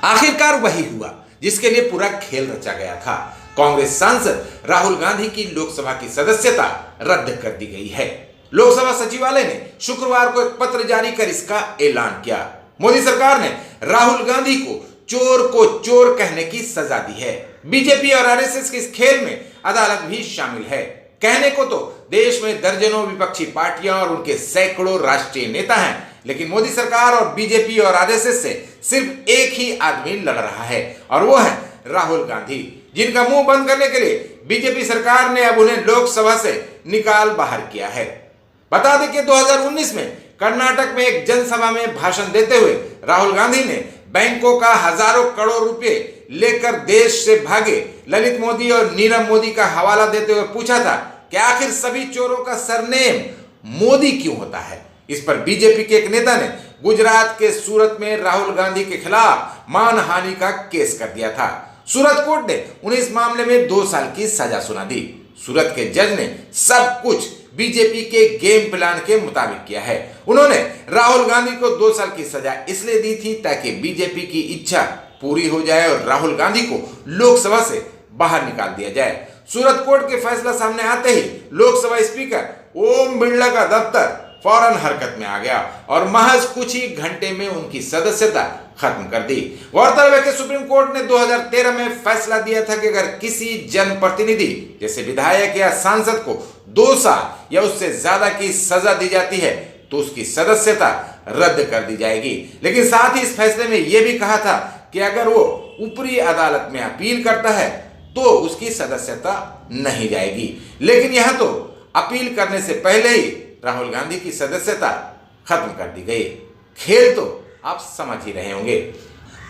आखिरकार वही हुआ जिसके लिए पूरा खेल रचा गया था। कांग्रेस सांसद राहुल गांधी की लोकसभा की सदस्यता रद्द कर दी गई है। लोकसभा सचिवालय ने शुक्रवार को एक पत्र जारी कर इसका ऐलान किया। मोदी सरकार ने राहुल गांधी को चोर कहने की सजा दी है। बीजेपी और आरएसएस के इस खेल में अदालत भी शामिल है। कहने को तो देश में दर्जनों विपक्षी पार्टियां और उनके सैकड़ों राष्ट्रीय नेता हैं, लेकिन मोदी सरकार और बीजेपी और आरएसएस से सिर्फ एक ही आदमी लड़ रहा है और वो है राहुल गांधी, जिनका मुंह बंद करने के लिए बीजेपी सरकार ने अब उन्हें लोकसभा से निकाल बाहर किया है। बता दें कि 2019 में कर्नाटक में एक जनसभा में भाषण देते हुए राहुल गांधी ने बैंकों का हजारों करोड़ रुपए लेकर देश से भागे ललित मोदी और नीरव मोदी का हवाला देते हुए पूछा था कि आखिर सभी चोरों का सरनेम मोदी क्यों होता है। इस पर बीजेपी के एक नेता ने गुजरात के सूरत में राहुल गांधी के खिलाफ मानहानि का केस कर दिया था। सूरत कोर्ट ने उन्हें इस मामले में 2 साल की सजा सुना दी। सूरत के जज ने सब कुछ बीजेपी के गेम प्लान के मुताबिक किया है। उन्होंने राहुल गांधी को 2 साल की सजा इसलिए दी थी ताकि बीजेपी की इच्छा पूरी हो जाए और राहुल गांधी को लोकसभा से बाहर निकाल दिया जाए। सूरत कोर्ट के फैसला सामने आते ही लोकसभा स्पीकर ओम बिरला का दफ्तर फौरन हरकत में आ गया और महज कुछ ही घंटे में उनकी सदस्यता खत्म कर दी। गौरतलब है कि सुप्रीम कोर्ट ने 2013 में फैसला दिया था कि अगर किसी जनप्रतिनिधि जैसे विधायक या सांसद को 2 साल या उससे ज्यादा की सजा दी जाती है तो उसकी सदस्यता रद्द कर दी जाएगी। लेकिन साथ ही इस फैसले में यह भी कहा था कि अगर वो ऊपरी अदालत में अपील करता है तो उसकी सदस्यता नहीं जाएगी। लेकिन यह तो अपील करने से पहले ही राहुल गांधी की सदस्यता खत्म कर दी गई। खेल तो आप समझ ही रहे होंगे।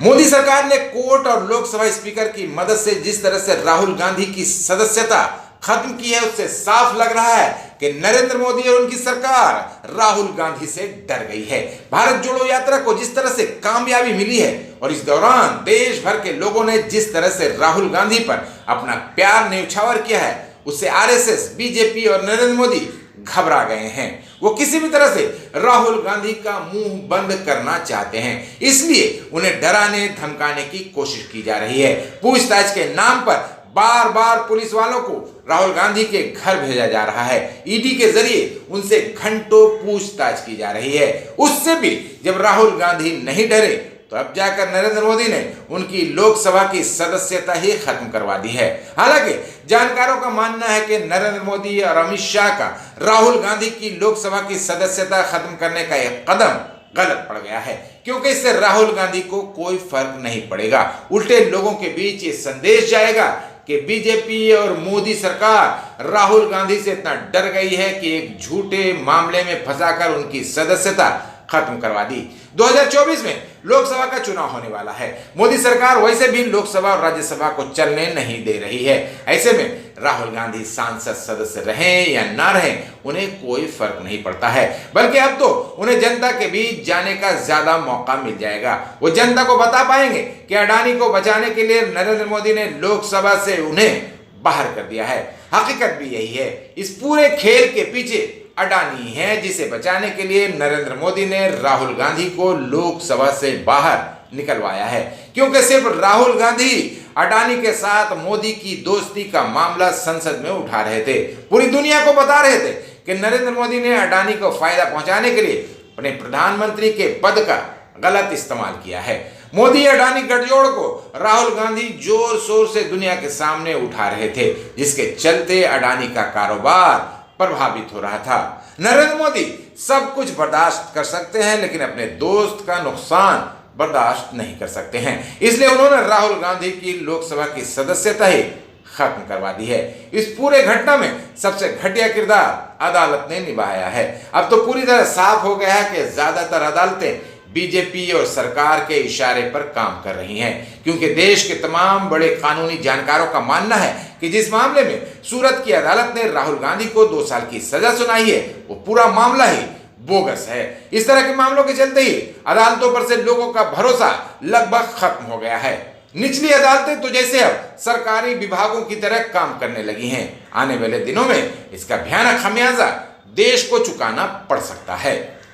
मोदी सरकार ने कोर्ट और लोकसभा स्पीकर की मदद से जिस तरह से राहुल गांधी की सदस्यता खत्म की है उससे साफ लग रहा है कि नरेंद्र मोदी और उनकी सरकार राहुल गांधी से डर गई है। भारत जोड़ो यात्रा को जिस तरह से कामयाबी मिली है और इस दौरान देश भर के लोगों ने जिस तरह से राहुल गांधी पर अपना प्यार न्यौछावर किया है उससे आरएसएस, बीजेपी और नरेंद्र मोदी घबरा गए हैं। वो किसी भी तरह से राहुल गांधी का मुंह बंद करना चाहते हैं, इसलिए उन्हें डराने धमकाने की कोशिश की जा रही है। पूछताछ के नाम पर बार बार पुलिस वालों को राहुल गांधी के घर भेजा जा रहा है। ईडी के जरिए उनसे घंटों पूछताछ की जा रही है। उससे भी जब राहुल गांधी नहीं डरे तो अब जाकर नरेंद्र मोदी ने उनकी लोकसभा की सदस्यता ही खत्म करवा दी है। हालांकि जानकारों का मानना है कि नरेंद्र मोदी और अमित शाह का राहुल गांधी की लोकसभा की सदस्यता खत्म करने का यह कदम गलत पड़ गया है, क्योंकि इससे राहुल गांधी को कोई फर्क नहीं पड़ेगा। उल्टे लोगों के बीच ये संदेश जाएगा कि बीजेपी और मोदी सरकार राहुल गांधी से इतना डर गई है कि एक झूठे मामले में फंसाकर उनकी सदस्यता खत्म करवा दी। 2024 में लोकसभा का चुनाव होने वाला है। मोदी सरकार वैसे भी लोकसभा और राज्यसभा को चलने नहीं दे रही है। ऐसे में राहुल गांधी सांसद सदस्य रहें या ना रहें उन्हें कोई फर्क नहीं पड़ता है, बल्कि अब तो उन्हें जनता के बीच जाने का ज्यादा मौका मिल जाएगा। वो जनता को बता पाएंगे कि अडानी को बचाने के लिए नरेंद्र मोदी ने लोकसभा से उन्हें बाहर कर दिया है। हकीकत भी यही है। इस पूरे खेल के पीछे अडानी है, जिसे बचाने के लिए नरेंद्र मोदी ने राहुल गांधी को लोकसभा से बाहर निकलवाया है, क्योंकि सिर्फ राहुल गांधी अडानी के साथ मोदी की दोस्ती का मामला संसद में उठा रहे थे। पूरी दुनिया को बता रहे थे कि नरेंद्र मोदी ने अडानी को फायदा पहुंचाने के लिए अपने प्रधानमंत्री के पद का गलत इस्तेमाल किया है। मोदी अडानी गठजोड़ को राहुल गांधी जोर शोर से दुनिया के सामने उठा रहे थे, जिसके चलते अडानी का कारोबार प्रभावित हो रहा था। नरेंद्र मोदी सब कुछ बर्दाश्त कर सकते हैं, लेकिन अपने दोस्त का नुकसान बर्दाश्त नहीं कर सकते हैं। इसलिए उन्होंने राहुल गांधी की लोकसभा की सदस्यता ही खत्म करवा दी है। इस पूरे घटना में सबसे घटिया किरदार अदालत ने निभाया है। अब तो पूरी तरह साफ हो गया है कि ज्यादातर अदालतें बीजेपी और सरकार के इशारे पर काम कर रही हैं, क्योंकि देश के तमाम बड़े कानूनी जानकारों का मानना है कि जिस मामले में सूरत की अदालत ने राहुल गांधी को 2 साल की सजा सुनाई है वो पूरा मामला ही बोगस है। इस तरह के मामलों के चलते ही अदालतों पर से लोगों का भरोसा लगभग खत्म हो गया है। निचली अदालतें तो जैसे अब सरकारी विभागों की तरह काम करने लगी हैं। आने वाले दिनों में इसका भयानक खमियाजा देश को चुकाना पड़ सकता है।